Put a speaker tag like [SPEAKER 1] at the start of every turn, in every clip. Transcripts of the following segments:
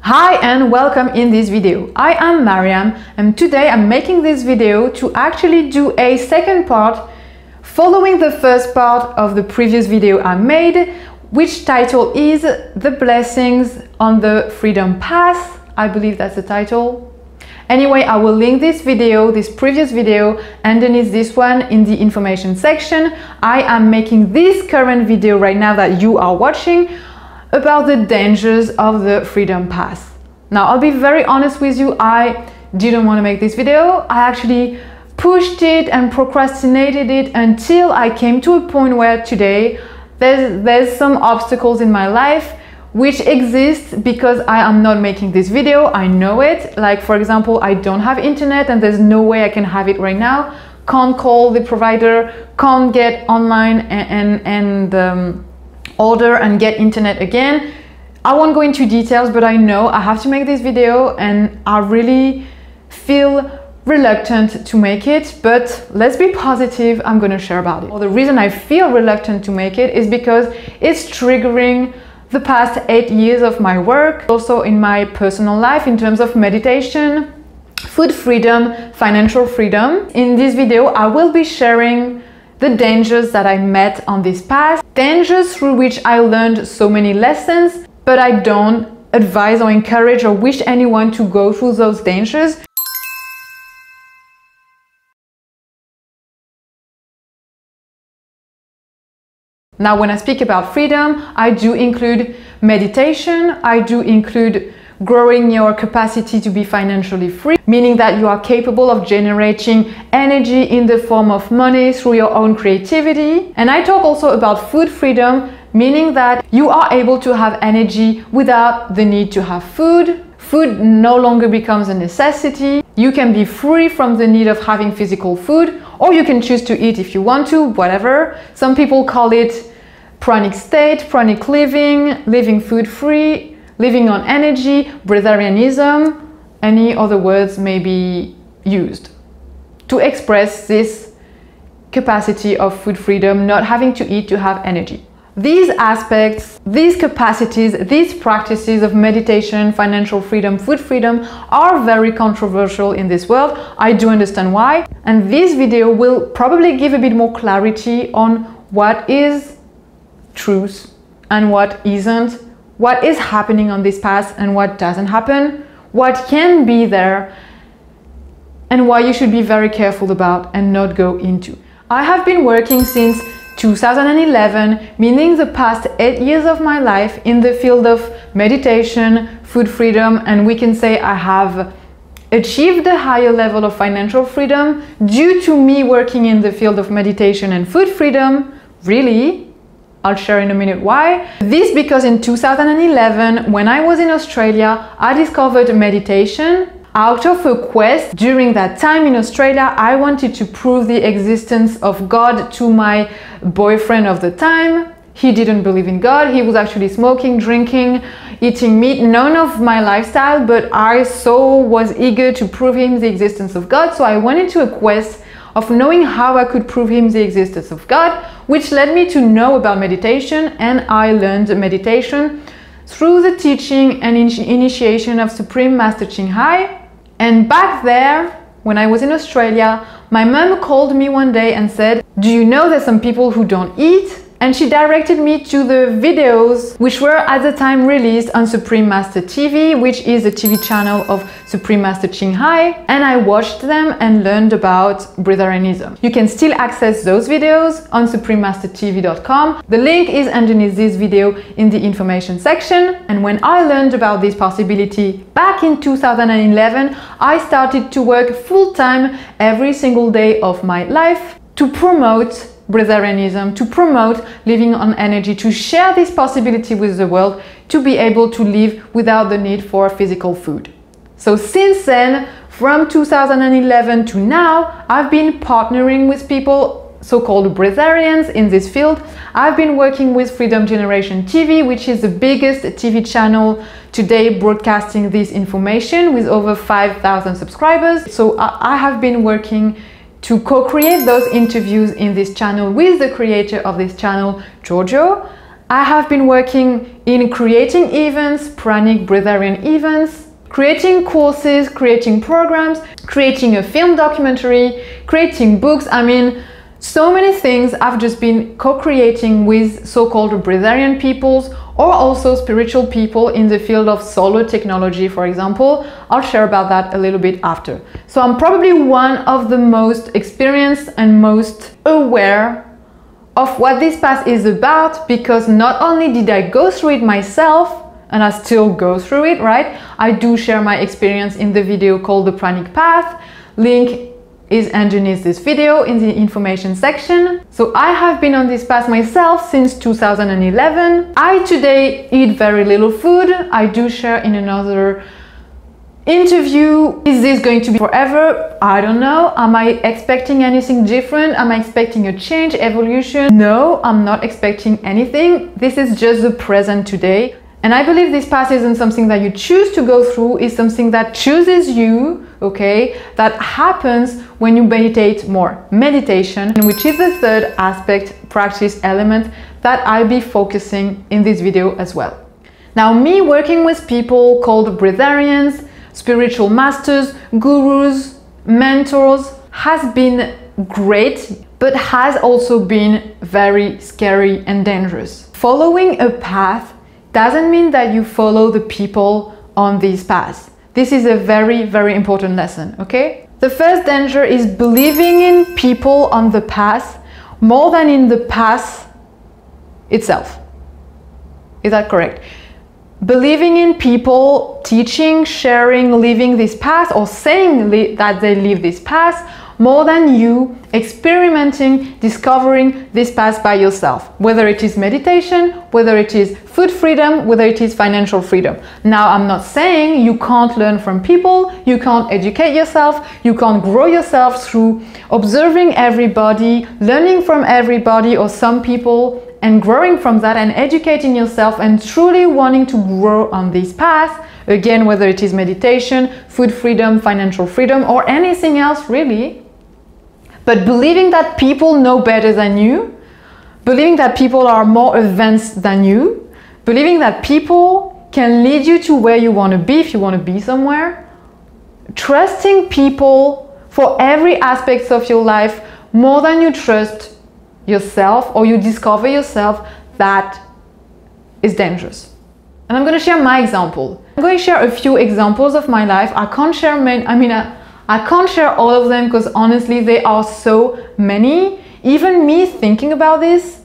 [SPEAKER 1] Hi and welcome in this video. I am MaryÂm and today I'm making this video to actually do a second part following the first part of the previous video I made, which title is The Blessings on the Freedom Path. I believe that's the title. Anyway, I will link this video, this previous video, underneath this one in the information section. I am making this current video right now that you are watching about the dangers of the freedom path. Now, I'll be very honest with you, I didn't want to make this video. I actually pushed it and procrastinated it until I came to a point where today there's some obstacles in my life which exist because I am not making this video. I know it. Like, for example, I don't have internet and there's no way I can have it right now. Can't call the provider, can't get online and order and get internet again. I won't go into details, but I know I have to make this video and I really feel reluctant to make it, but let's be positive, I'm gonna share about it. Well, the reason I feel reluctant to make it is because it's triggering the past 8 years of my work, also in my personal life in terms of meditation, food freedom, financial freedom. In this video, I will be sharing the dangers that I met on this path, dangers through which I learned so many lessons, but I don't advise or encourage or wish anyone to go through those dangers. Now, when I speak about freedom, I do include meditation, I do include growing your capacity to be financially free, meaning that you are capable of generating energy in the form of money through your own creativity. And I talk also about food freedom, meaning that you are able to have energy without the need to have food. Food no longer becomes a necessity. You can be free from the need of having physical food, or you can choose to eat if you want to, whatever. Some people call it pranic state, pranic living, living food free, living on energy, breatharianism. Any other words may be used to express this capacity of food freedom, not having to eat to have energy. These aspects, these capacities, these practices of meditation, financial freedom, food freedom are very controversial in this world. I do understand why. And this video will probably give a bit more clarity on what is truth and what isn't, what is happening on this path and what doesn't happen, what can be there, and why you should be very careful about and not go into. I have been working since 2011, meaning the past 8 years of my life in the field of meditation, food freedom, and we can say I have achieved a higher level of financial freedom due to me working in the field of meditation and food freedom. Really? I'll share in a minute why. This because in 2011, when I was in Australia, I discovered meditation. Out of a quest during that time in Australia, I wanted to prove the existence of God to my boyfriend of the time. He didn't believe in God. He was actually smoking, drinking, eating meat, none of my lifestyle, but I so was eager to prove him the existence of God. So I went into a quest of knowing how I could prove him the existence of God, which led me to know about meditation, and I learned meditation through the teaching and initiation of Supreme Master Ching Hai. And back there, when I was in Australia, my mom called me one day and said, "Do you know there's some people who don't eat?" And she directed me to the videos which were at the time released on Supreme Master TV, which is the TV channel of Supreme Master Ching Hai, and I watched them and learned about Breatharianism. You can still access those videos on suprememastertv.com. The link is underneath this video in the information section. And when I learned about this possibility back in 2011, I started to work full-time every single day of my life to promote Breatharianism, to promote living on energy, to share this possibility with the world, to be able to live without the need for physical food. So since then, from 2011 to now, I've been partnering with people, so-called Breatharians in this field. I've been working with Freedom Generation TV, which is the biggest TV channel today broadcasting this information with over 5,000 subscribers. So I have been working to co-create those interviews in this channel with the creator of this channel, Giorgio. I have been working in creating events, pranic, breatharian events, creating courses, creating programs, creating a film documentary, creating books. I mean, so many things I've just been co-creating with so-called breatharian peoples, or also spiritual people in the field of solar technology, for example. I'll share about that a little bit after. So I'm probably one of the most experienced and most aware of what this path is about, because not only did I go through it myself, and I still go through it, right? I do share my experience in the video called The Pranic Path. Link is underneath this video in the information section. So I have been on this path myself since 2011. I today eat very little food. I do share in another interview. Is this going to be forever? I don't know. Am I expecting anything different? Am I expecting a change, evolution? No, I'm not expecting anything. This is just the present today. And I believe this path isn't something that you choose to go through, it's something that chooses you, okay? That happens when you meditate more. Meditation, which is the third aspect, practice element that I'll be focusing in this video as well. Now, me working with people called breatharians, spiritual masters, gurus, mentors has been great, but has also been very scary and dangerous. Following a path doesn't mean that you follow the people on these paths. This is a very, very important lesson, okay? The first danger is believing in people on the path more than in the path itself. Is that correct? Believing in people teaching, sharing, living this path, or saying that they live this path more than you experimenting, discovering this path by yourself, whether it is meditation, whether it is food freedom, whether it is financial freedom. Now, I'm not saying you can't learn from people, you can't educate yourself, you can't grow yourself through observing everybody, learning from everybody or some people, and growing from that and educating yourself and truly wanting to grow on this path. Again, whether it is meditation, food freedom, financial freedom, or anything else really. But believing that people know better than you, believing that people are more advanced than you, believing that people can lead you to where you want to be if you want to be somewhere, trusting people for every aspect of your life more than you trust yourself or you discover yourself, that is dangerous. And I'm going to share my example. I'm going to share a few examples of my life. I can't share many, I can't share all of them because honestly there are so many. Even me thinking about this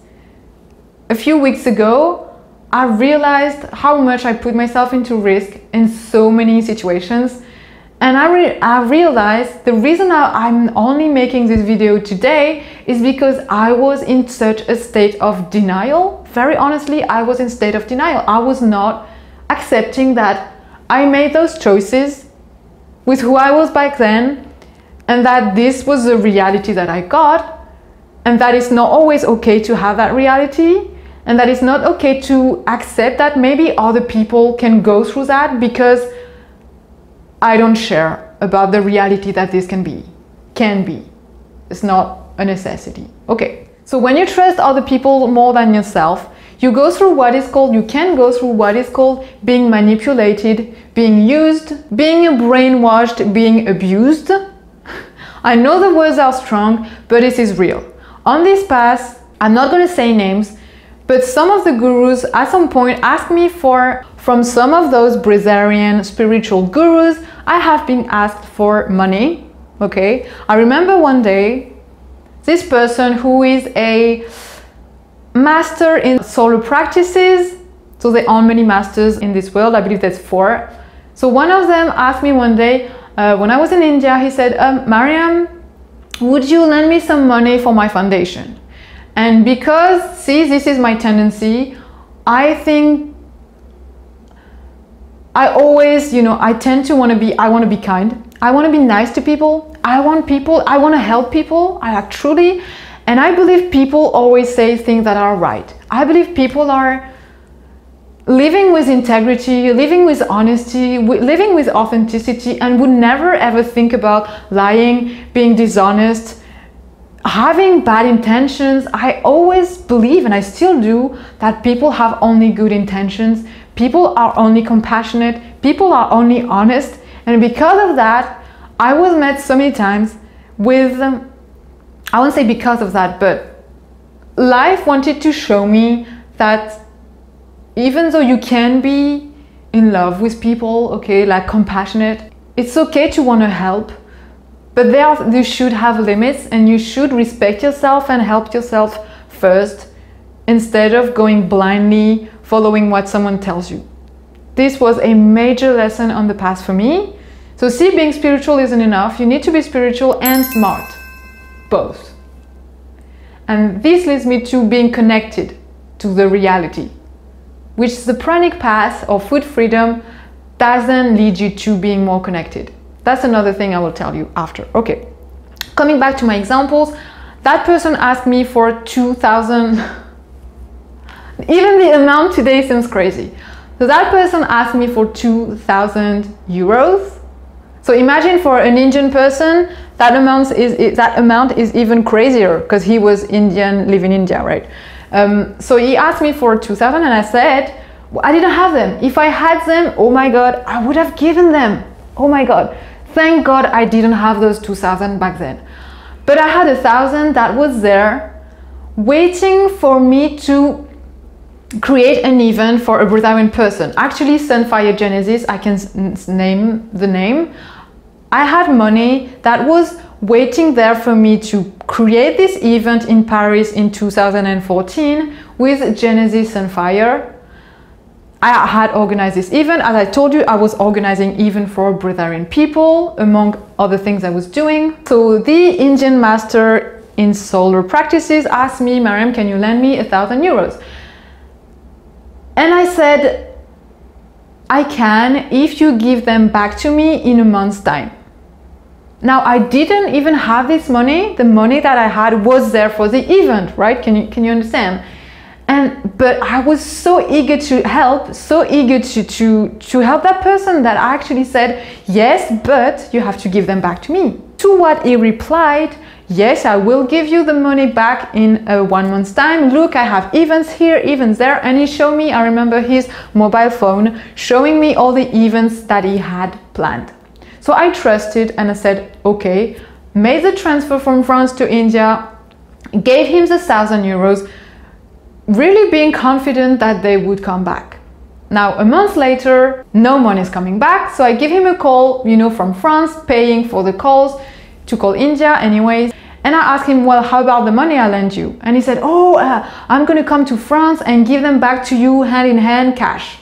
[SPEAKER 1] a few weeks ago, I realized how much I put myself into risk in so many situations. And I realized the reason I'm only making this video today is because I was in such a state of denial. Very honestly, I was in a state of denial. I was not accepting that I made those choices with who I was back then, and that this was the reality that I got, and that it's not always okay to have that reality, and that it's not okay to accept that maybe other people can go through that because I don't share about the reality that this can be. It's not a necessity. Okay, so when you trust other people more than yourself, you go through what is called, you can go through what is called being manipulated, being used, being brainwashed, being abused. I know the words are strong, but this is real. On this path, I'm not going to say names, but some of the gurus at some point asked me from some of those Breatharian spiritual gurus, I have been asked for money, okay? I remember one day, this person who is a master in solar practices, so there are many masters in this world, I believe there's 4. So one of them asked me one day, when I was in India, he said, MaryÂm, would you lend me some money for my foundation? And because, see, this is my tendency, I think I always, I tend to I want to be kind. I want to be nice to people. I want to help people. Truly, and I believe people always say things that are right. I believe people are living with integrity, living with honesty, living with authenticity, and would never ever think about lying, being dishonest, having bad intentions. I always believe, and I still do, that people have only good intentions. People are only compassionate. People are only honest. And because of that, I was met so many times with, I won't say because of that, but life wanted to show me that even though you can be in love with people, okay, like compassionate, it's okay to want to help, but you should have limits, and you should respect yourself and help yourself first, instead of going blindly following what someone tells you. This was a major lesson on the path for me. So see, being spiritual isn't enough. You need to be spiritual and smart, both. And this leads me to being connected to the reality, which the pranic path or food freedom doesn't lead you to being more connected. That's another thing I will tell you after. Okay, coming back to my examples, that person asked me for 2,000. Even the amount today seems crazy. So that person asked me for 2,000 euros. So imagine for an Indian person, that amount is even crazier, because he was Indian, live in India, right? So he asked me for 2,000, and I said, well, I didn't have them. If I had them, oh my God, I would have given them. Oh my God. Thank God I didn't have those 2,000 back then. But I had 1,000 that was there waiting for me to create an event for a Breatharian person. Actually, Sunfire Genesis, I can name the name. I had money that was waiting there for me to create this event in Paris in 2014 with Genesis Sunfire. I had organized this event. As I told you, I was organizing even for Breatharian people, among other things I was doing. So the Indian master in solar practices asked me, Mariam, can you lend me 1,000 euros? And I said, I can if you give them back to me in a month's time. Now, I didn't even have this money. The money that I had was there for the event, right? Can you understand? But I was so eager to help, so eager to help that person, that I actually said, yes, but you have to give them back to me. To what he replied, yes, I will give you the money back in 1 month's time. Look, I have events here, events there. And he showed me, I remember his mobile phone showing me all the events that he had planned. So I trusted, and I said, okay, made the transfer from France to India, gave him the 1,000 euros, really being confident that they would come back. Now, a month later, no money is coming back. So I give him a call, you know, from France, paying for the calls to call India anyways. And I asked him, well, how about the money I lent you? And he said, oh, I'm going to come to France and give them back to you hand in hand, cash.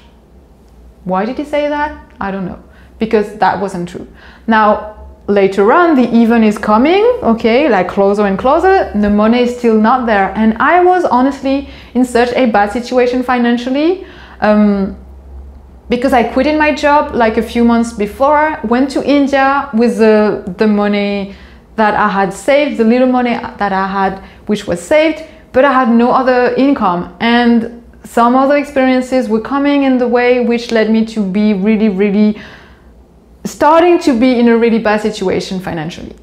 [SPEAKER 1] Why did he say that? I don't know, because that wasn't true. Now, later on, the event is coming, okay, like closer and closer, the money is still not there. And I was honestly in such a bad situation financially, because I quit my job like a few months before, went to India with the money that I had saved, the little money that I had, which was saved, but I had no other income. And some other experiences were coming in the way, which led me to be really starting to be in a really bad situation financially.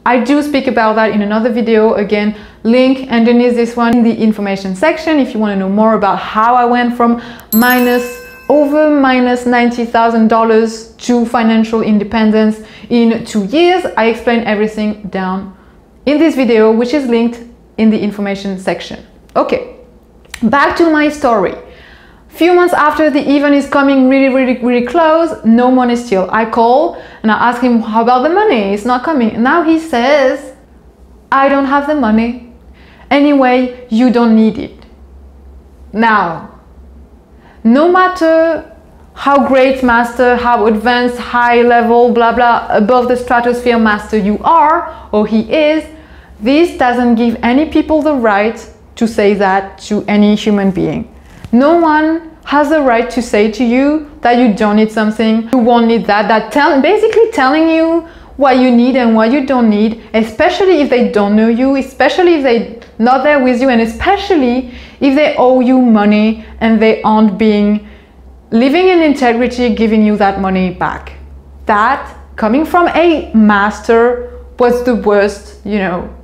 [SPEAKER 1] I do speak about that in another video. Again, link underneath this one in the information section if you want to know more about how I went from over $90,000 to financial independence in 2 years. I explain everything down in this video, which is linked in the information section. Okay, back to my story. Few months after the event is coming really close, no money still. I call and I ask him, how about the money? It's not coming. Now he says, I don't have the money. Anyway, you don't need it. Now, no matter how great master, how advanced, high level, blah blah, above the stratosphere master you are or he is, this doesn't give any people the right to say that to any human being. No one has the right to say to you that you don't need something, you won't need that, basically telling you what you need and what you don't need, especially if they don't know you, especially if they're not there with you, and especially if they owe you money and they aren't living in integrity, giving you that money back. That, coming from a master, was the worst, you know,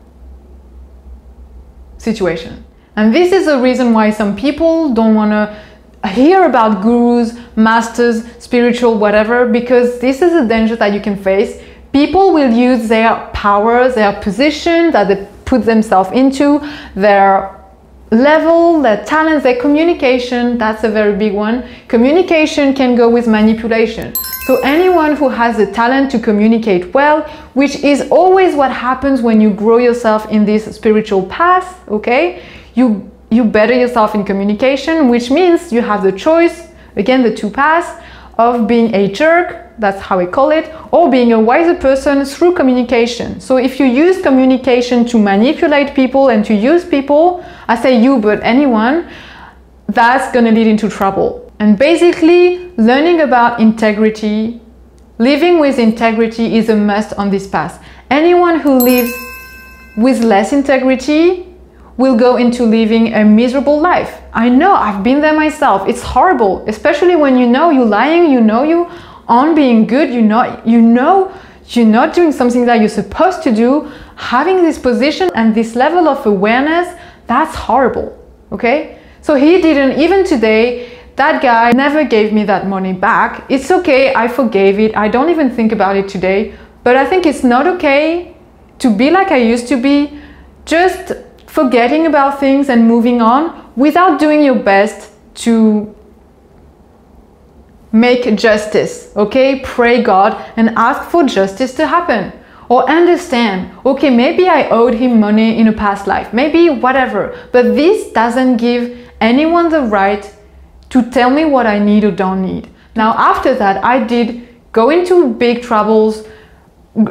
[SPEAKER 1] situation. And this is the reason why some people don't want to hear about gurus, masters, spiritual, whatever, because this is a danger that you can face. People will use their power, their position that they put themselves into, their level, their talents, their communication. That's a very big one. Communication can go with manipulation. So anyone who has the talent to communicate well, which is always what happens when you grow yourself in this spiritual path, okay? You better yourself in communication, which means you have the choice, again, the two paths, of being a jerk, that's how I call it, or being a wiser person through communication. So if you use communication to manipulate people and to use people, I say you, but anyone, that's gonna lead into trouble. And basically, learning about integrity, living with integrity is a must on this path. Anyone who lives with less integrity will go into living a miserable life. I know, I've been there myself. It's horrible, especially when you know you're lying, you know you aren't being good, you know you're not doing something that you're supposed to do. Having this position and this level of awareness, that's horrible, okay? So he didn't, even today, that guy never gave me that money back. It's okay, I forgave it. I don't even think about it today, but I think it's not okay to be like I used to be, just forgetting about things and moving on without doing your best to make justice, okay? Pray God and ask for justice to happen. Or understand, okay, maybe I owed him money in a past life, maybe whatever, but this doesn't give anyone the right to tell me what I need or don't need. Now, after that, I did go into big troubles,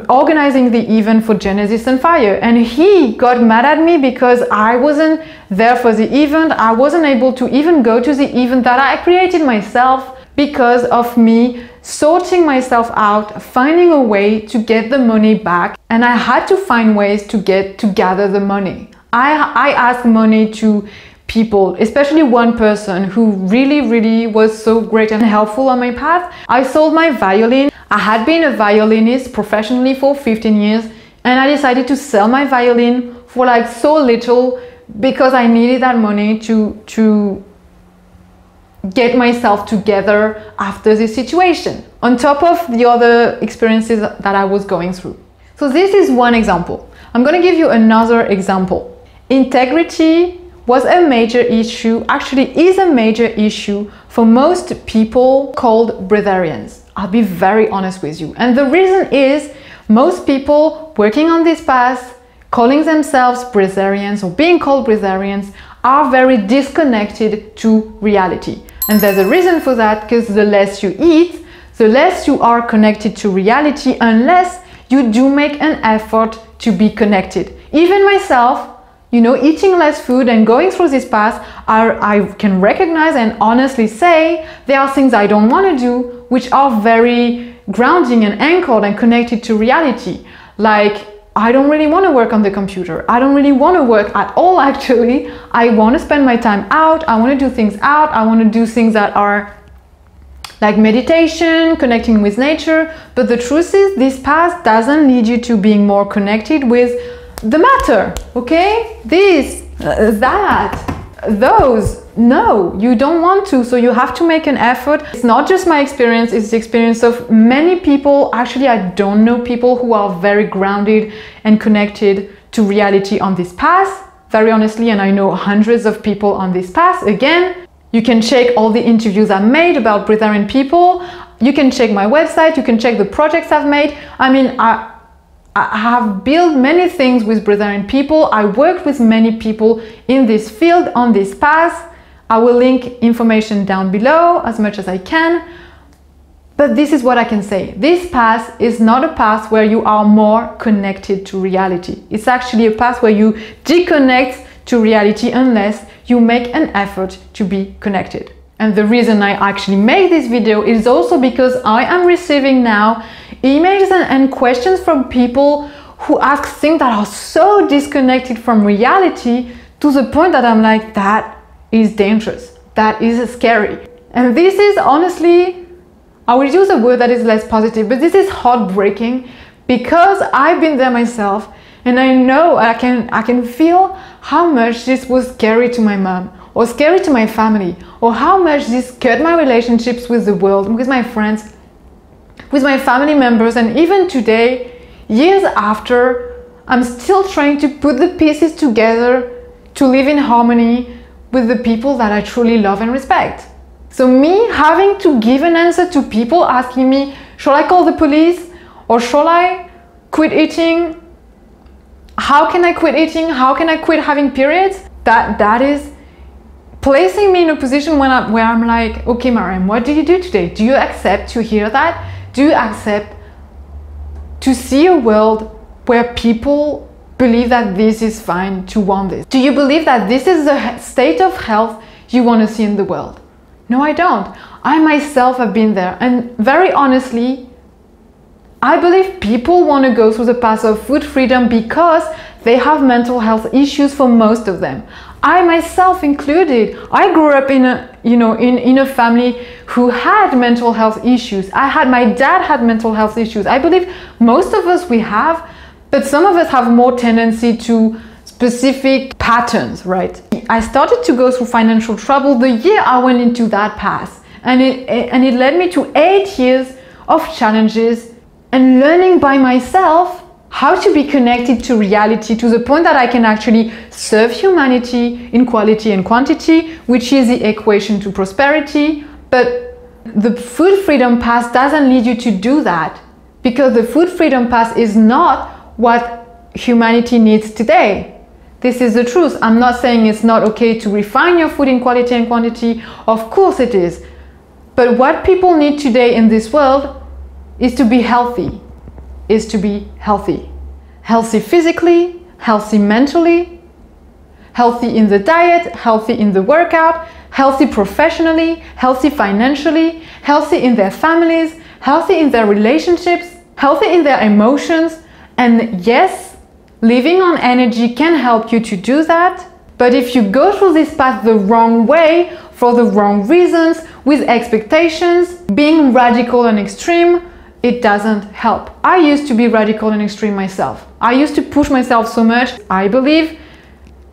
[SPEAKER 1] organizing the event for Genesis and Fire, and he got mad at me because I wasn't there for the event. I wasn't able to even go to the event that I created myself because of me sorting myself out, finding a way to get the money back, and I had to find ways to gather the money. I asked money to people, especially one person who really was so great and helpful on my path. I sold my violin. I had been a violinist professionally for 15 years, and I decided to sell my violin for like so little because I needed that money to get myself together after this situation, on top of the other experiences that I was going through. So this is one example. I'm going to give you another example. Integrity was a major issue, actually is a major issue for most people called Breatharians. I'll be very honest with you. And the reason is most people working on this path, calling themselves Breatharians or being called Breatharians, are very disconnected to reality. And there's a reason for that, because the less you eat, the less you are connected to reality, unless you do make an effort to be connected. Even myself, you know, eating less food and going through this path, I can recognize and honestly say there are things I don't want to do which are very grounding and anchored and connected to reality. Like, I don't really want to work on the computer. I don't really want to work at all, actually. I want to spend my time out. I want to do things out. I want to do things that are like meditation, connecting with nature. But the truth is, this path doesn't lead you to being more connected with the matter, okay? This, that, those. No, you don't want to, so you have to make an effort. It's not just my experience, it's the experience of many people. Actually, I don't know people who are very grounded and connected to reality on this path, very honestly, and I know hundreds of people on this path. Again, you can check all the interviews I've made about Breatharian people. You can check my website, you can check the projects I've made. I mean, I have built many things with Breatharian people. I worked with many people in this field, on this path. I will link information down below as much as I can. But this is what I can say. This path is not a path where you are more connected to reality. It's actually a path where you disconnect to reality unless you make an effort to be connected. And the reason I actually made this video is also because I am receiving now emails and questions from people who ask things that are so disconnected from reality to the point that I'm like, that is dangerous, that is scary. And this is honestly, I will use a word that is less positive, but this is heartbreaking, because I've been there myself, and I know I can feel how much this was scary to my mom, or scary to my family, or how much this cut my relationships with the world, with my friends, with my family members. And even today, years after, I'm still trying to put the pieces together to live in harmony with the people that I truly love and respect. So me having to give an answer to people asking me, shall I call the police, or shall I quit eating? How can I quit eating? How can I quit having periods? That is placing me in a position where I'm like, okay, MaryÂm, what do you do today? Do you accept to hear that? Do you accept to see a world where people believe that this is fine to want this? Do you believe that this is the state of health you want to see in the world? No, I don't. I myself have been there, and very honestly, I believe people want to go through the path of food freedom because they have mental health issues for most of them. I myself included. I grew up in a family who had mental health issues. My dad had mental health issues. I believe most of us we have, but some of us have more tendency to specific patterns, right? I started to go through financial trouble the year I went into that path, and it led me to 8 years of challenges and learning by myself how to be connected to reality, to the point that I can actually serve humanity in quality and quantity, which is the equation to prosperity. But the food freedom path doesn't lead you to do that, because the food freedom path is not what humanity needs today. This is the truth. I'm not saying it's not okay to refine your food in quality and quantity. Of course it is. But what people need today in this world is to be healthy. Healthy physically, healthy mentally, healthy in the diet, healthy in the workout, healthy professionally, healthy financially, healthy in their families, healthy in their relationships, healthy in their emotions. And yes, living on energy can help you to do that. But if you go through this path the wrong way, for the wrong reasons, with expectations, being radical and extreme, it doesn't help. I used to be radical and extreme myself. I used to push myself so much. I believe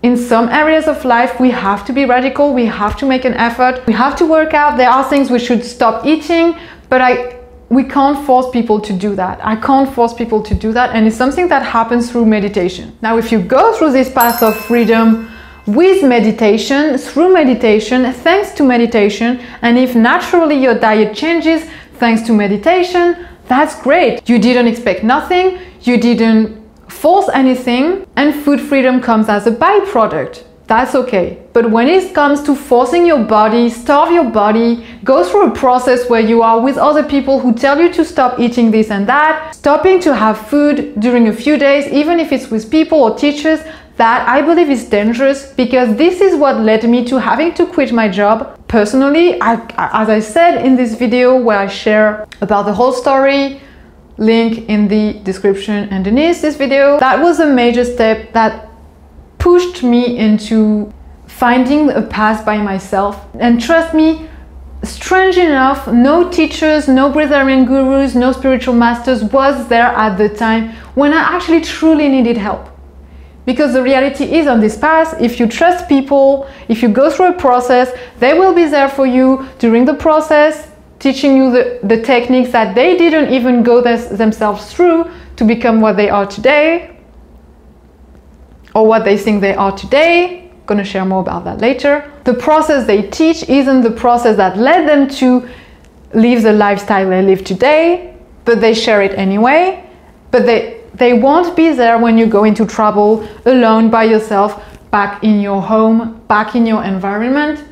[SPEAKER 1] in some areas of life we have to be radical, we have to make an effort, we have to work out. There are things we should stop eating, but we can't force people to do that. I can't force people to do that, and it's something that happens through meditation. Now, if you go through this path of freedom with meditation, through meditation, thanks to meditation, and if naturally your diet changes thanks to meditation, that's great. You didn't expect nothing, you didn't force anything, and food freedom comes as a byproduct. That's okay. But when it comes to forcing your body, starve your body, go through a process where you are with other people who tell you to stop eating this and that, stopping to have food during a few days, even if it's with people or teachers, that I believe is dangerous, because this is what led me to having to quit my job. Personally, as I said in this video where I share about the whole story, link in the description underneath this video, that was a major step that pushed me into finding a path by myself. And trust me, strange enough, no teachers, no Breatharian gurus, no spiritual masters was there at the time when I actually truly needed help. Because the reality is, on this path, if you trust people, if you go through a process, they will be there for you during the process, teaching you the techniques that they didn't even go themselves through to become what they are today, or what they think they are today. I'm gonna share more about that later. The process they teach isn't the process that led them to live the lifestyle they live today, but they share it anyway. But they won't be there when you go into trouble, alone by yourself, back in your home, back in your environment.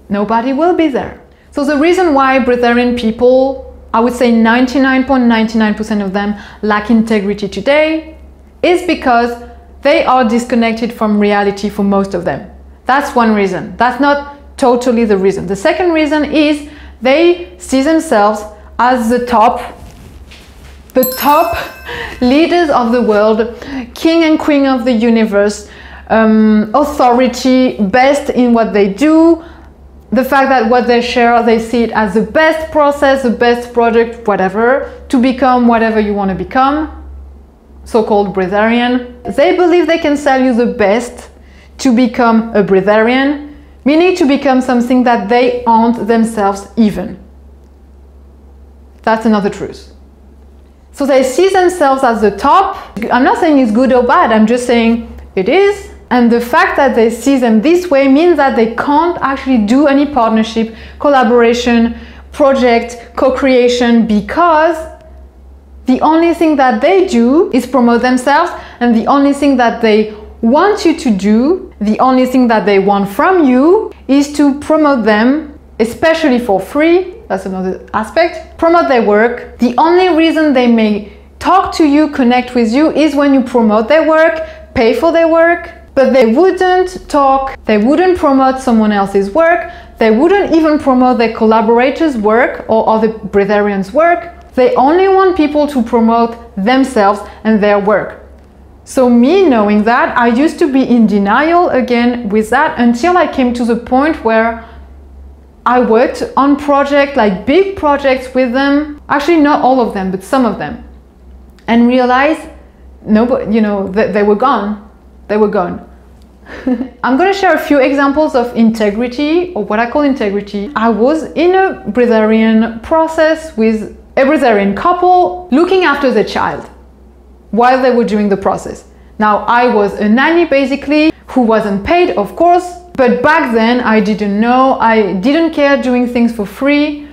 [SPEAKER 1] Nobody will be there. So the reason why Breatharian people, I would say 99.99% of them, lack integrity today is because they are disconnected from reality for most of them. That's one reason. That's not totally the reason. The second reason is they see themselves as the top leaders of the world, king and queen of the universe, authority, best in what they do. The fact that what they share, they see it as the best process, the best product, whatever, to become whatever you want to become. so-called breatharian, they believe they can sell you the best to become a breatharian, meaning to become something that they aren't themselves even. That's another truth. So they see themselves as the top. I'm not saying it's good or bad, I'm just saying it is. And the fact that they see them this way means that they can't actually do any partnership, collaboration, project, co-creation, because the only thing that they do is promote themselves, and the only thing that they want you to do, the only thing that they want from you is to promote them, especially for free. That's another aspect. Promote their work. The only reason they may talk to you, connect with you, is when you promote their work, pay for their work, but they wouldn't talk, they wouldn't promote someone else's work, they wouldn't even promote their collaborators' work or other breatharians' work. They only want people to promote themselves and their work. So me knowing that, I used to be in denial again with that until I came to the point where I worked on projects, like big projects with them, actually not all of them, but some of them, and realized nobody, you know, they were gone. They were gone. I'm going to share a few examples of integrity, or what I call integrity. I was in a breatharian process with a breatharian couple looking after the child while they were doing the process. Now, I was a nanny basically, who wasn't paid, of course, but back then I didn't know, I didn't care doing things for free.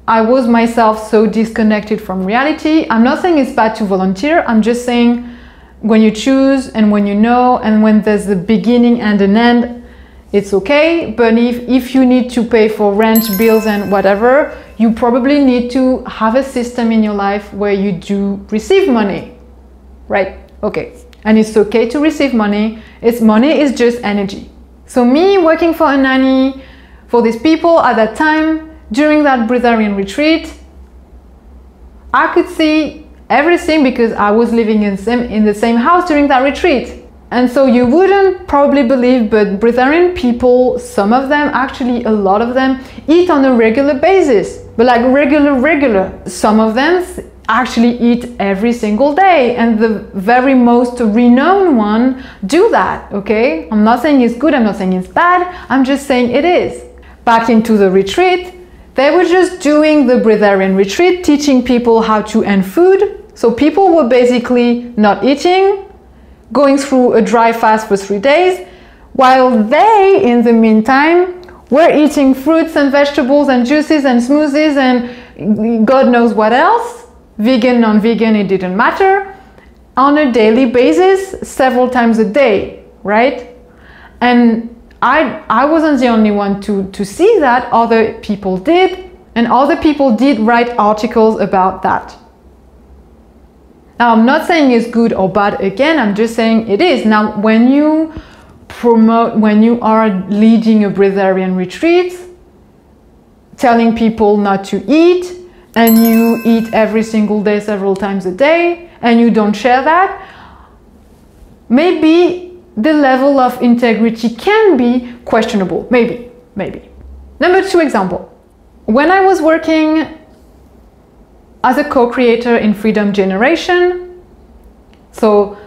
[SPEAKER 1] I was myself so disconnected from reality. I'm not saying it's bad to volunteer, I'm just saying when you choose and when you know and when there's a beginning and an end, it's okay. But if you need to pay for rent, bills and whatever, you probably need to have a system in your life where you do receive money, right? Okay. And it's okay to receive money. Money is just energy. So me working for a nanny for these people at that time, during that breatharian retreat, I could see everything because I was living in the same house during that retreat. And so you wouldn't probably believe, but breatharian people, some of them, actually a lot of them, eat on a regular basis. But like regular. Some of them actually eat every single day, and the very most renowned one do that, okay? I'm not saying it's good, I'm not saying it's bad, I'm just saying it is. Back into the retreat, they were just doing the breatharian retreat, teaching people how to end food. So people were basically not eating, going through a dry fast for 3 days, while they, in the meantime, were eating fruits and vegetables and juices and smoothies and God knows what else. Vegan, non-vegan, it didn't matter, on a daily basis, several times a day, right? And I wasn't the only one to see that, other people did, and other people did write articles about that. Now, I'm not saying it's good or bad again, I'm just saying it is. Now, when you are leading a breatharian retreat, telling people not to eat, and you eat every single day, several times a day, and you don't share that, maybe the level of integrity can be questionable. Maybe. Number 2 example. When I was working as a co-creator in Freedom Generation, so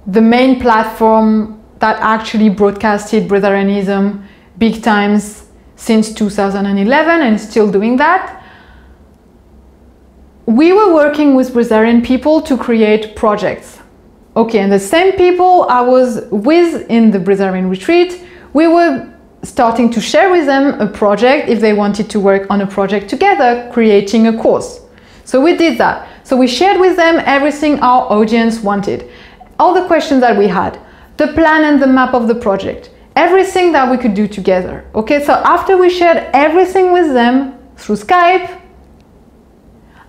[SPEAKER 1] the main platform that actually broadcasted breatharianism big times since 2011 and still doing that, we were working with breatharian people to create projects. Okay, and the same people I was with in the breatharian retreat, we were starting to share with them a project if they wanted to work on a project together, creating a course. So we did that. So we shared with them everything our audience wanted, all the questions that we had, the plan and the map of the project, everything that we could do together. Okay, so after we shared everything with them through Skype,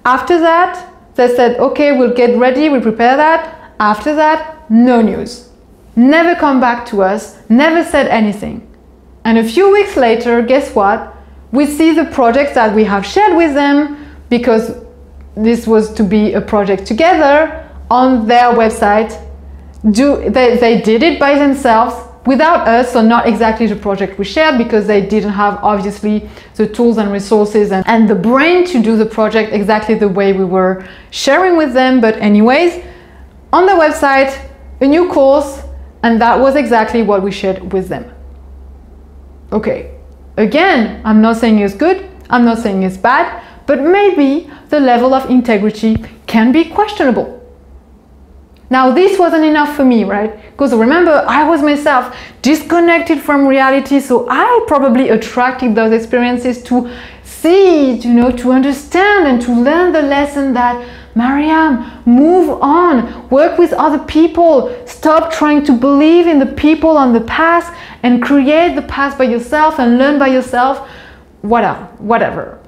[SPEAKER 1] after that, they said, okay, we'll get ready, we'll prepare that. After that, no news. Never come back to us, never said anything. And a few weeks later, guess what? We see the projects that we have shared with them, because this was to be a project together, on their website. They did it by themselves, without us, so not exactly the project we shared, because they didn't have obviously the tools and resources and the brain to do the project exactly the way we were sharing with them. But anyways, on the website, a new course, and that was exactly what we shared with them. Okay, again, I'm not saying it's good, I'm not saying it's bad, but maybe the level of integrity can be questionable. Now, this wasn't enough for me, right? Because remember, I was myself disconnected from reality, so I probably attracted those experiences to see, to understand and to learn the lesson that, MaryÂm, move on, work with other people, stop trying to believe in the people on the past and create the past by yourself and learn by yourself, whatever.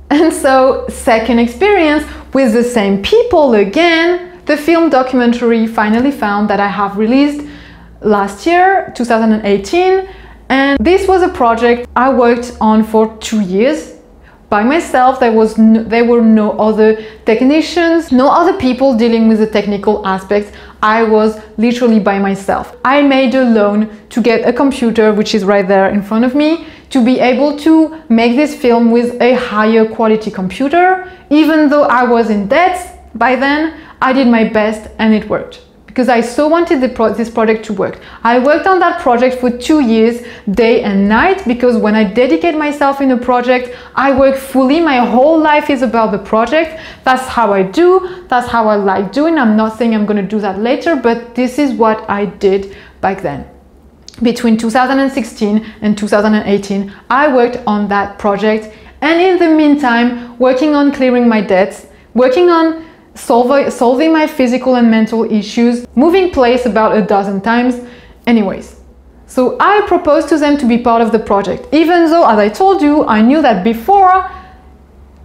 [SPEAKER 1] And so, second experience with the same people again, the film documentary Finally Found that I have released last year, 2018, and this was a project I worked on for 2 years by myself. There were no other technicians, no other people dealing with the technical aspects. I was literally by myself. I made a loan to get a computer, which is right there in front of me, to be able to make this film with a higher quality computer. Even though I was in debt by then, I did my best and it worked. Because I so wanted this project to work. I worked on that project for 2 years, day and night, because when I dedicate myself in a project, I work fully. My whole life is about the project. That's how I do. That's how I like doing. I'm not saying I'm going to do that later, but this is what I did back then. Between 2016 and 2018, I worked on that project. And in the meantime, working on clearing my debts, working on solving my physical and mental issues, moving place about a dozen times. Anyways, so I proposed to them to be part of the project, even though, as I told you, I knew that before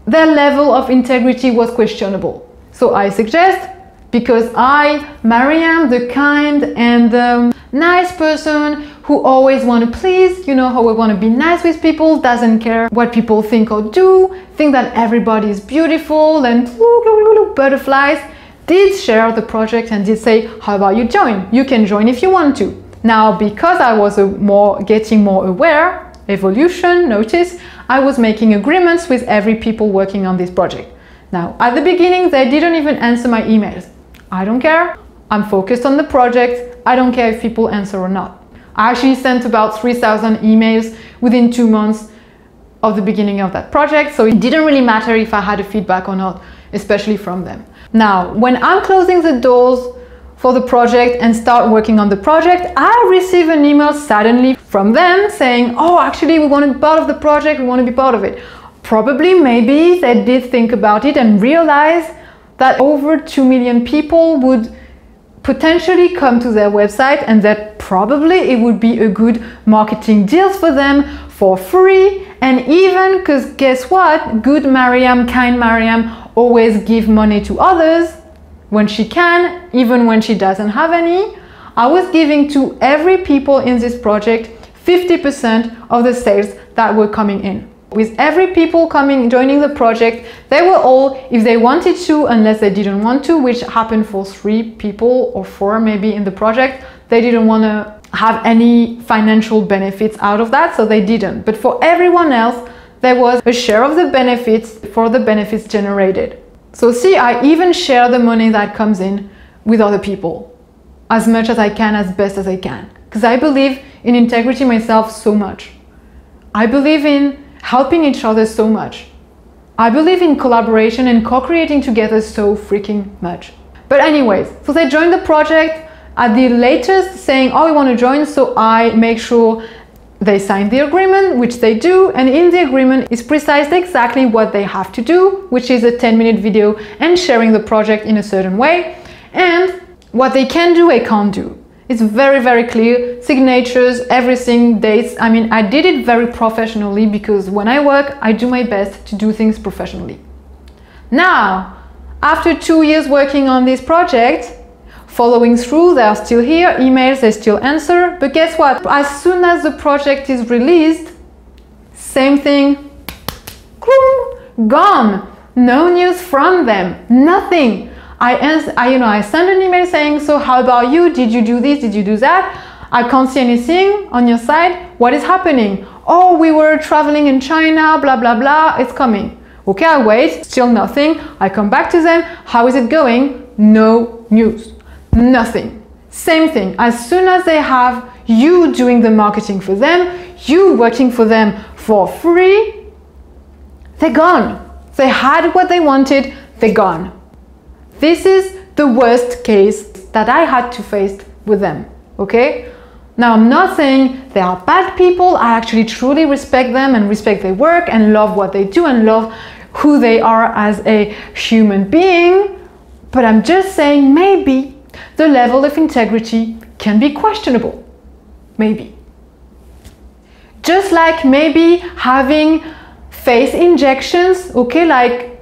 [SPEAKER 1] their level of integrity was questionable. So I suggest, because I, MaryÂm, the kind and nice person who always want to please, how I want to be nice with people, doesn't care what people think or do, think that everybody is beautiful and butterflies, did share the project and did say, how about you join? You can join if you want to. Now, because I was getting more aware, evolution, notice, I was making agreements with every people working on this project. Now, at the beginning, they didn't even answer my emails. I don't care. I'm focused on the project. I don't care if people answer or not. I actually sent about 3,000 emails within 2 months of the beginning of that project, so it didn't really matter if I had a feedback or not, especially from them. Now, when I'm closing the doors for the project and start working on the project, I receive an email suddenly from them saying, oh, actually, we want to be part of the project, we want to be part of it. Probably, maybe they did think about it and realize that over 2 million people would potentially come to their website and that probably it would be a good marketing deal for them for free. And even because guess what? Good MaryÂm, kind MaryÂm always give money to others when she can, even when she doesn't have any. I was giving to every people in this project 50% of the sales that were coming in. With every people joining the project, they were all, if they wanted to, unless they didn't want to, which happened for 3 people or 4 maybe in the project, they didn't want to have any financial benefits out of that, so they didn't. But for everyone else, there was a share of the benefits for the benefits generated. So see, I even share the money that comes in with other people as much as I can, as best as I can, because I believe in integrity myself so much. I believe in helping each other so much. I believe in collaboration and co-creating together so freaking much. But anyways, so they joined the project at the latest saying, oh, we want to join, so I make sure they sign the agreement, which they do, and in the agreement is precisely exactly what they have to do, which is a 10-minute video and sharing the project in a certain way, and what they can do, I can't do. It's very, very clear, signatures, everything, dates. I mean, I did it very professionally because when I work, I do my best to do things professionally. Now, after 2 years working on this project, following through, they are still here, emails, they still answer, but guess what? As soon as the project is released, same thing, gone. No news from them, nothing. I send an email saying, so how about you? Did you do this? Did you do that? I can't see anything on your side. What is happening? Oh, we were traveling in China, blah, blah, blah. It's coming. Okay, I wait, still nothing. I come back to them. How is it going? no news. Nothing. Same thing. As soon as they have you doing the marketing for them, you working for them for free, they're gone. They had what they wanted, they're gone. This is the worst case that I had to face with them, okay? Now, I'm not saying they are bad people. I actually truly respect them and respect their work and love what they do and love who they are as a human being. But I'm just saying maybe the level of integrity can be questionable. Maybe. Just like maybe having face injections, okay, like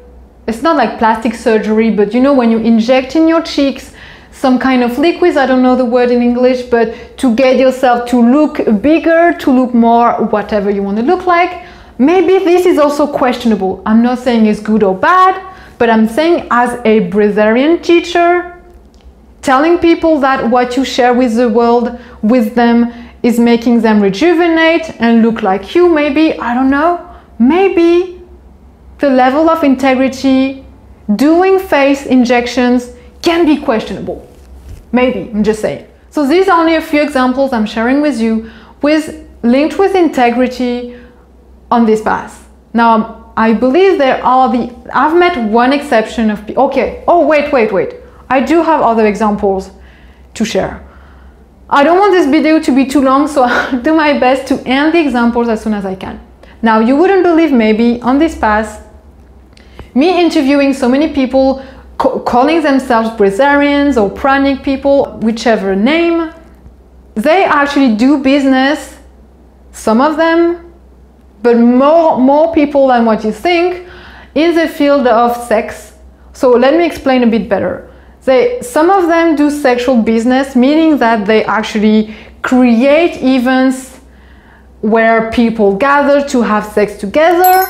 [SPEAKER 1] it's not like plastic surgery, but you know, when you inject in your cheeks some kind of liquids, I don't know the word in English, but to get yourself to look bigger, to look more whatever you want to look like, maybe this is also questionable. I'm not saying it's good or bad, but I'm saying as a Breatharian teacher, telling people that what you share with the world, with them, is making them rejuvenate and look like you, maybe, I don't know, maybe the level of integrity doing face injections can be questionable. Maybe, I'm just saying. So these are only a few examples I'm sharing with you linked with integrity on this path. Now, I believe I've met one exception of people. Okay, oh wait. I do have other examples to share. I don't want this video to be too long, so I'll do my best to end the examples as soon as I can. Now, you wouldn't believe maybe on this path, me interviewing so many people calling themselves Breatharians or pranic people, whichever name, they actually do business, some of them, but more people than what you think, in the field of sex. So let me explain a bit better. Some of them do sexual business, meaning that they actually create events where people gather to have sex together,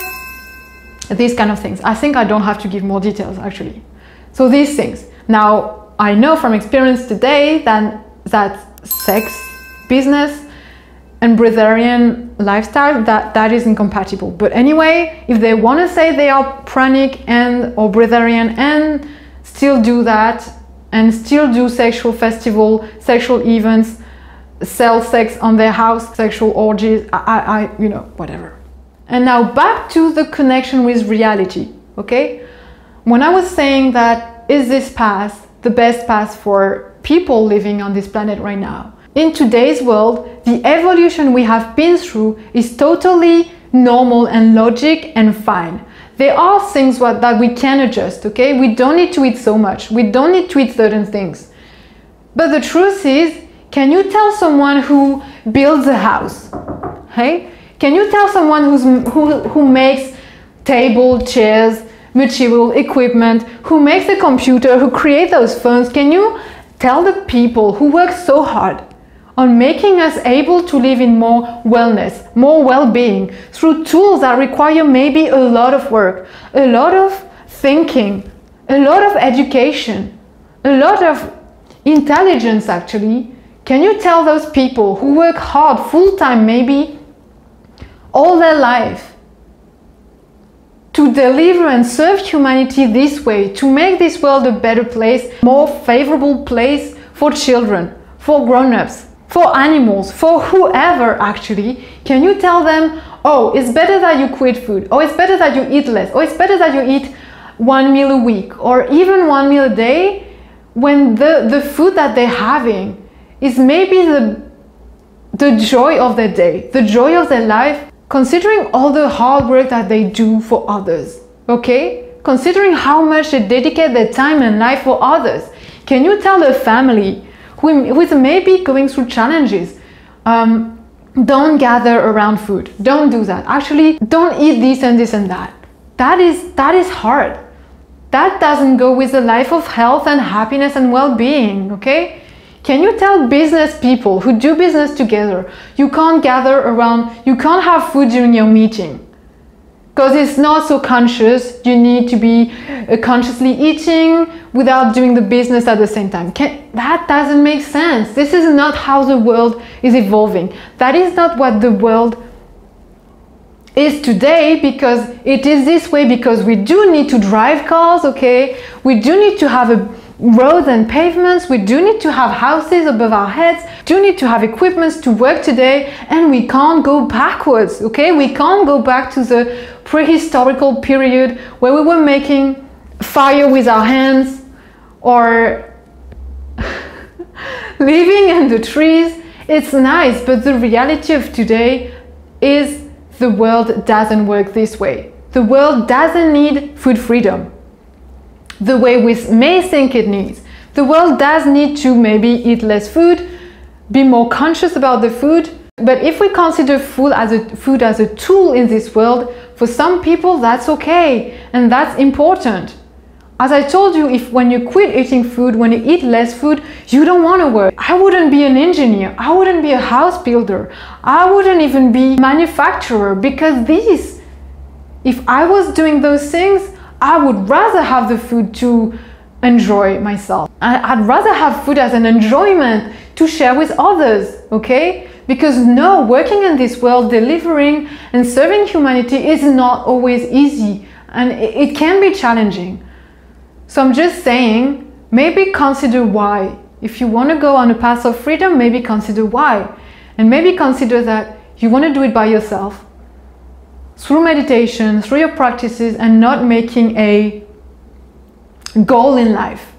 [SPEAKER 1] these kind of things. I think I don't have to give more details actually. So these things. Now, I know from experience today that sex business and Breatharian lifestyle, that is incompatible. But anyway, if they want to say they are pranic or Breatharian and still do that and still do sexual festival, sexual events, sell sex on their house, sexual orgies, you know, whatever. And now back to the connection with reality, okay? When I was saying that, is this path the best path for people living on this planet right now? In today's world, the evolution we have been through is totally normal and logic and fine. There are things that we can adjust, okay? We don't need to eat so much. We don't need to eat certain things. But the truth is, can you tell someone who builds a house, hey? Can you tell someone who makes table, chairs, material, equipment, who makes a computer, who creates those phones, can you tell the people who work so hard on making us able to live in more wellness, more well-being, through tools that require maybe a lot of work, a lot of thinking, a lot of education, a lot of intelligence actually, can you tell those people who work hard full-time maybe all their life to deliver and serve humanity this way, to make this world a better place, more favorable place for children, for grown-ups, for animals, for whoever actually, can you tell them, oh, it's better that you quit food, or it's better that you eat less, or it's better that you eat 1 meal a week, or even 1 meal a day, when the food that they're having is maybe the joy of their day, the joy of their life, considering all the hard work that they do for others, okay? Considering how much they dedicate their time and life for others. Can you tell a family who is maybe going through challenges, don't gather around food, don't do that. Actually, don't eat this and this and that. That is hard. That doesn't go with a life of health and happiness and well-being, okay? Can you tell business people who do business together, you can't gather around, you can't have food during your meeting because it's not so conscious, you need to be consciously eating without doing the business at the same time. That doesn't make sense. This is not how the world is evolving. That is not what the world is today, because it is this way because we do need to drive cars, okay? We do need to have roads and pavements, we do need to have houses above our heads, do need to have equipments to work today, and we can't go backwards, okay? We can't go back to the prehistorical period where we were making fire with our hands or living in the trees. It's nice, but the reality of today is the world doesn't work this way. The world doesn't need food freedom the way we may think it needs. The world does need to maybe eat less food, be more conscious about the food. But if we consider food as a tool in this world, for some people that's okay, and that's important. As I told you, if when you quit eating food, when you eat less food, you don't want to work. I wouldn't be an engineer, I wouldn't be a house builder, I wouldn't even be a manufacturer, because if I was doing those things, I would rather have the food to enjoy myself. I'd rather have food as an enjoyment to share with others, okay? Because no, working in this world, delivering and serving humanity is not always easy, and it can be challenging. So I'm just saying, maybe consider why. If you want to go on a path of freedom, maybe consider why. And maybe consider that you want to do it by yourself, through meditation, through your practices, and not making a goal in life.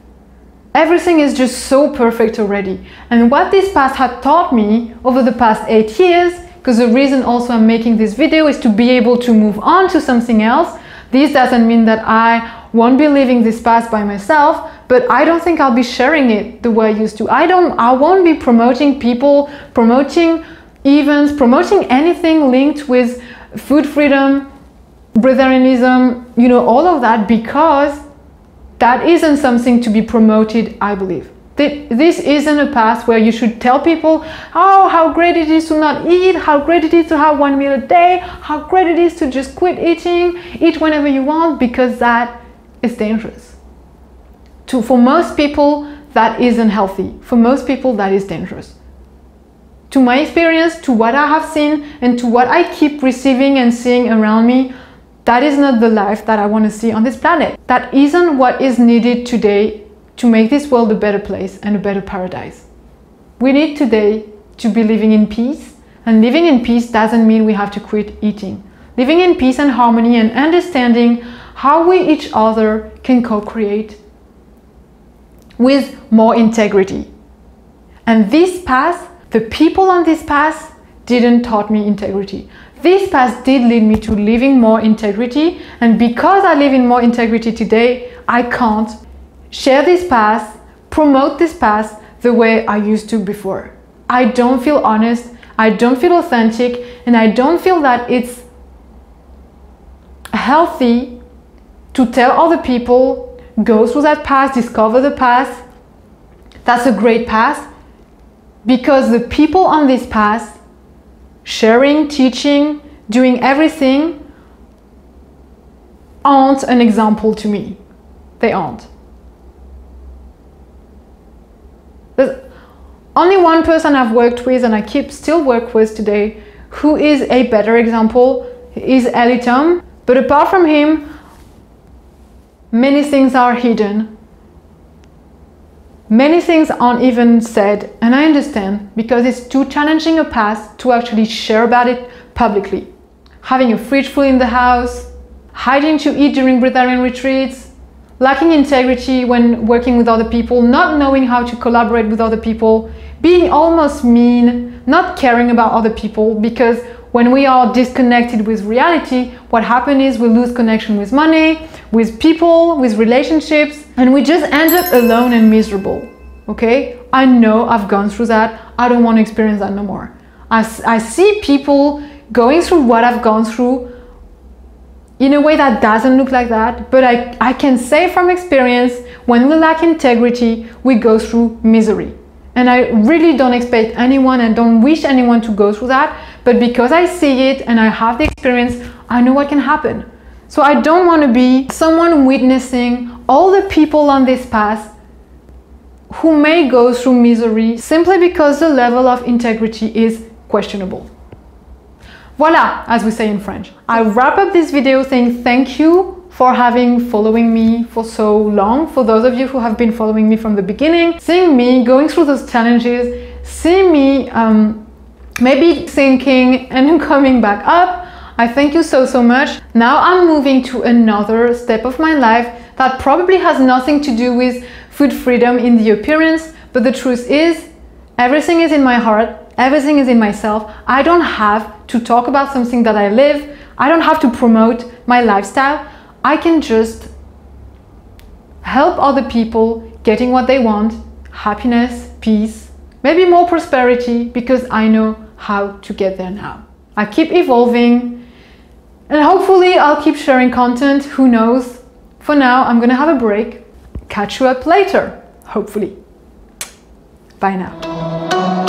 [SPEAKER 1] Everything is just so perfect already. And what this path had taught me over the past 8 years, because the reason also I'm making this video is to be able to move on to something else. This doesn't mean that I won't be living this path by myself, but I don't think I'll be sharing it the way I used to. I won't be promoting people, promoting events, promoting anything linked with food freedom, breatharianism, you know, all of that, because that isn't something to be promoted, I believe. This isn't a path where you should tell people, oh, how great it is to not eat, how great it is to have 1 meal a day, how great it is to just quit eating, eat whenever you want, because that is dangerous. For most people, that isn't healthy. For most people, that is dangerous. To my experience, to what I have seen, and to what I keep receiving and seeing around me, that is not the life that I want to see on this planet. That isn't what is needed today to make this world a better place and a better paradise. We need today to be living in peace, and living in peace doesn't mean we have to quit eating. Living in peace and harmony and understanding how we each other can co-create with more integrity. And this path, the people on this path didn't taught me integrity. This path did lead me to living more integrity, and because I live in more integrity today, I can't share this path, promote this path the way I used to before. I don't feel honest, I don't feel authentic, and I don't feel that it's healthy to tell other people, go through that path, discover the path. That's a great path, because the people on this path, sharing, teaching, doing everything, aren't an example to me. They aren't. There's only one person I've worked with, and I still work with today, who is a better example, is AUTO. But apart from him, many things are hidden. Many things aren't even said, and I understand, because it's too challenging a path to actually share about it publicly. Having a fridge full in the house, hiding to eat during breatharian retreats, lacking integrity when working with other people, not knowing how to collaborate with other people, being almost mean, not caring about other people, because when we are disconnected with reality, what happens is we lose connection with money, with people, with relationships, and we just end up alone and miserable, okay? I know I've gone through that. I don't want to experience that no more. I see people going through what I've gone through in a way that doesn't look like that, but I can say from experience, when we lack integrity, we go through misery. And I really don't expect anyone and don't wish anyone to go through that, but because I see it and I have the experience, I know what can happen. So I don't want to be someone witnessing all the people on this path who may go through misery simply because the level of integrity is questionable. Voila, as we say in French. I wrap up this video saying thank you for following me for so long, for those of you who have been following me from the beginning, seeing me going through those challenges, seeing me maybe sinking and coming back up. I thank you so much. Now I'm moving to another step of my life that probably has nothing to do with food freedom in the appearance, but the truth is, everything is in my heart, everything is in myself. I don't have to talk about something that I live. I don't have to promote my lifestyle. I can just help other people getting what they want, happiness, peace, maybe more prosperity, because I know how to get there now. I keep evolving and hopefully I'll keep sharing content, who knows. For now, I'm gonna have a break. Catch you up later, hopefully. Bye now.